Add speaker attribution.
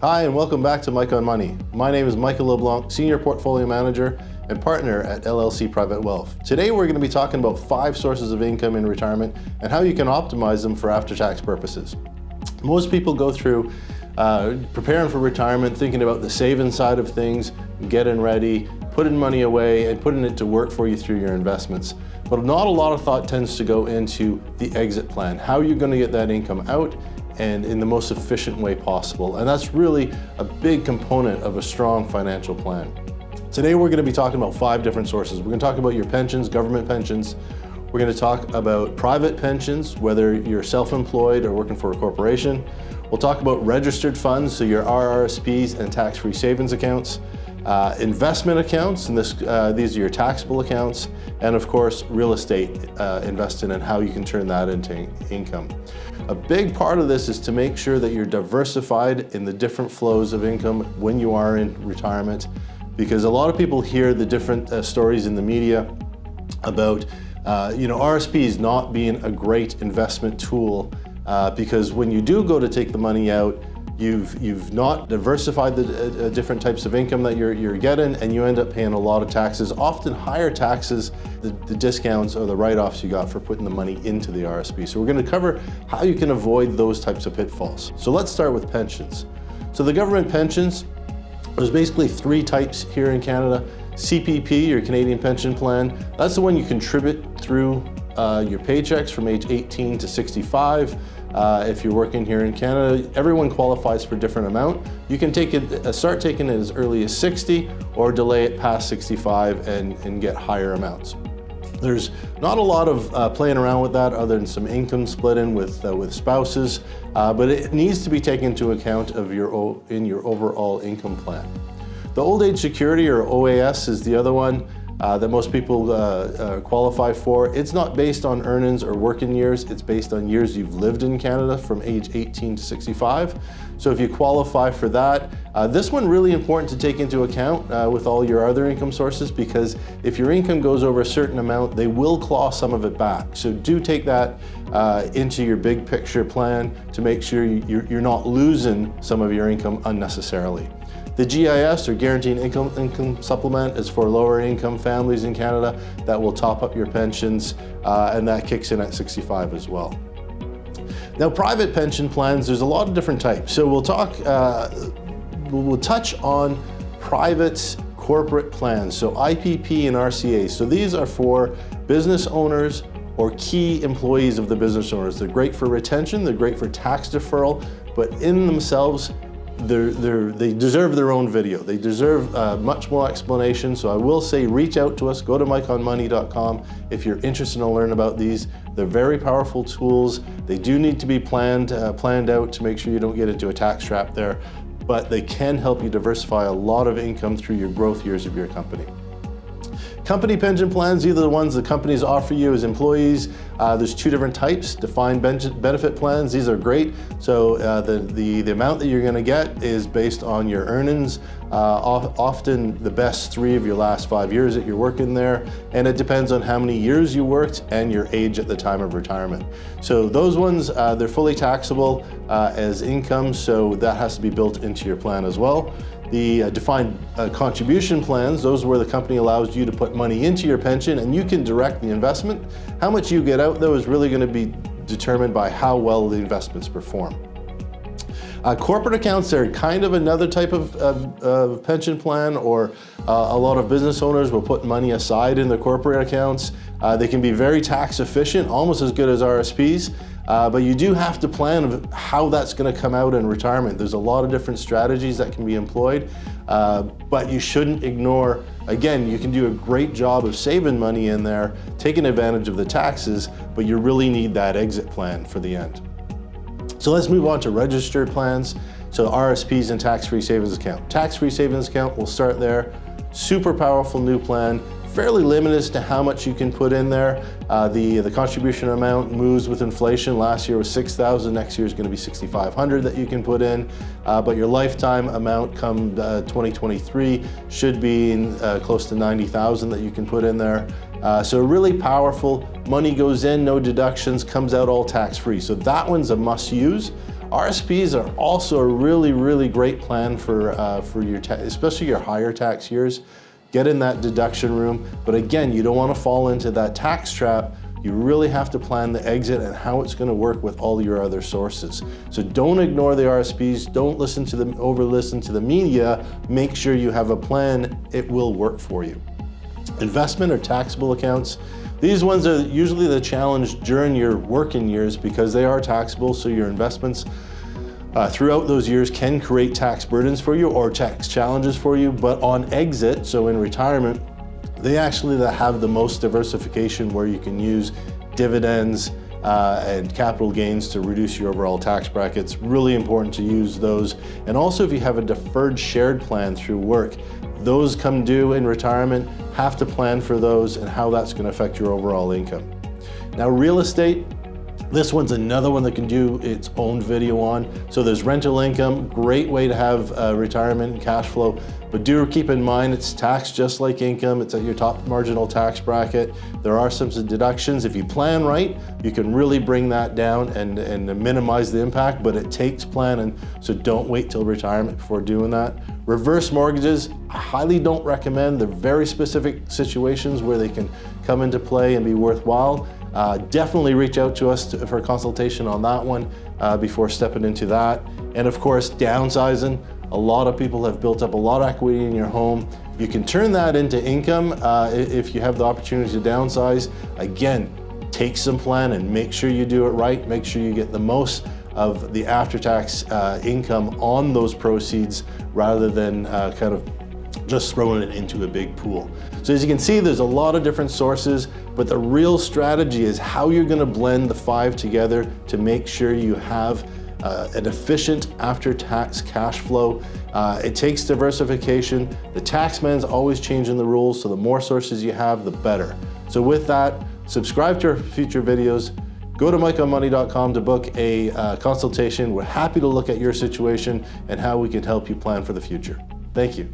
Speaker 1: Hi, and welcome back to Mike on Money. My name is Michael LeBlanc, Senior Portfolio Manager and Partner at LLC Private Wealth. Today we're going to be talking about 5 sources of income in retirement and how you can optimize them for after-tax purposes. Most people go through preparing for retirement, thinking about the saving side of things, getting ready, putting money away, and putting it to work for you through your investments. But not a lot of thought tends to go into the exit plan, how you're going to get that income out and in the most efficient way possible. And that's really a big component of a strong financial plan. Today we're going to be talking about 5 different sources. We're going to talk about your pensions, government pensions. We're going to talk about private pensions, whether you're self-employed or working for a corporation. We'll talk about registered funds, so your RRSPs and tax-free savings accounts. Investment accounts, and these are your taxable accounts, and of course real estate investing and how you can turn that into income. A big part of this is to make sure that you're diversified in the different flows of income when you are in retirement, because a lot of people hear the different stories in the media about RSPs not being a great investment tool because when you do go to take the money out, you've not diversified the different types of income that you're getting, and you end up paying a lot of taxes, often higher taxes, the discounts or the write-offs you got for putting the money into the RSP. So we're going to cover how you can avoid those types of pitfalls. So let's start with pensions. So the government pensions, there's basically 3 types here in Canada. CPP, your Canadian Pension Plan, that's the one you contribute through your paychecks from age 18 to 65. If you're working here in Canada, everyone qualifies for a different amount. You can take it, start taking it as early as 60 or delay it past 65 and get higher amounts. There's not a lot of playing around with that other than some income splitting with spouses, but it needs to be taken into account in your overall income plan. The Old Age Security, or OAS, is the other one that most people qualify for. It's not based on earnings or working years, it's based on years you've lived in Canada from age 18 to 65. So if you qualify for that, this one really important to take into account with all your other income sources, because if your income goes over a certain amount, they will claw some of it back. So do take that into your big picture plan to make sure you're not losing some of your income unnecessarily. The GIS, or Guaranteed Income Supplement, is for lower income families in Canada that will top up your pensions, and that kicks in at 65 as well. Now, private pension plans, there's a lot of different types. So we'll touch on private corporate plans, so IPP and RCA. So these are for business owners or key employees of the business owners. They're great for retention, they're great for tax deferral, but in themselves, they deserve their own video. They deserve much more explanation. So I will say reach out to us, go to mikeonmoney.com if you're interested in learning about these. They're very powerful tools. They do need to be planned out to make sure you don't get into a tax trap there, but they can help you diversify a lot of income through your growth years of your company. Company pension plans, these are the ones the companies offer you as employees. There's 2 different types. Defined benefit plans, these are great. So the amount that you're going to get is based on your earnings, often the best 3 of your last 5 years that you're working there, and it depends on how many years you worked and your age at the time of retirement. So those ones, they're fully taxable as income, so that has to be built into your plan as well. The defined contribution plans, those where the company allows you to put money into your pension and you can direct the investment. How much you get out, though, is really going to be determined by how well the investments perform. Corporate accounts are kind of another type of pension plan, or a lot of business owners will put money aside in their corporate accounts. They can be very tax efficient, almost as good as RSPs. But you do have to plan how that's going to come out in retirement. There's a lot of different strategies that can be employed, but you shouldn't ignore, again, you can do a great job of saving money in there, taking advantage of the taxes, but you really need that exit plan for the end. So let's move on to registered plans. So RSPs and tax-free savings account. Tax-free savings account, we'll start there. Super powerful new plan. Fairly limited as to how much you can put in there. The contribution amount moves with inflation. Last year was $6,000, next year is going to be $6,500 that you can put in, but your lifetime amount come 2023 should be close to $90,000 that you can put in there. So really powerful. Money goes in, no deductions, comes out all tax-free. So that one's a must use. RSPs are also a really great plan for your especially your higher tax years. Get in that deduction room, but again, you don't want to fall into that tax trap. You really have to plan the exit and how it's going to work with all your other sources. So don't ignore the RSPs, don't listen to them, over-listen to the media. Make sure you have a plan, it will work for you. Investment or taxable accounts. These ones are usually the challenge during your working years because they are taxable, so your investments throughout those years can create tax burdens for you or tax challenges for you, but on exit, so in retirement, they actually have the most diversification where you can use dividends and capital gains to reduce your overall tax brackets. Really important to use those. And also if you have a deferred shared plan through work, those come due in retirement, have to plan for those and how that's going to affect your overall income. Now real estate, this one's another one that can do its own video on. So there's rental income, great way to have retirement and cash flow, but do keep in mind it's taxed just like income. It's at your top marginal tax bracket. There are some deductions. If you plan right, you can really bring that down and minimize the impact, but it takes planning, so don't wait till retirement before doing that. Reverse mortgages, I highly don't recommend. They're very specific situations where they can come into play and be worthwhile. Definitely reach out to us for a consultation on that one before stepping into that. And of course, downsizing. A lot of people have built up a lot of equity in your home. You can turn that into income if you have the opportunity to downsize. Again, take some plan and make sure you do it right. Make sure you get the most of the after-tax income on those proceeds rather than kind of just throwing it into a big pool. So as you can see, there's a lot of different sources, but the real strategy is how you're going to blend the 5 together to make sure you have an efficient after-tax cash flow. It takes diversification. The tax man's always changing the rules, so the more sources you have, the better. So with that, subscribe to our future videos. Go to mikeonmoney.com to book a consultation. We're happy to look at your situation and how we can help you plan for the future. Thank you.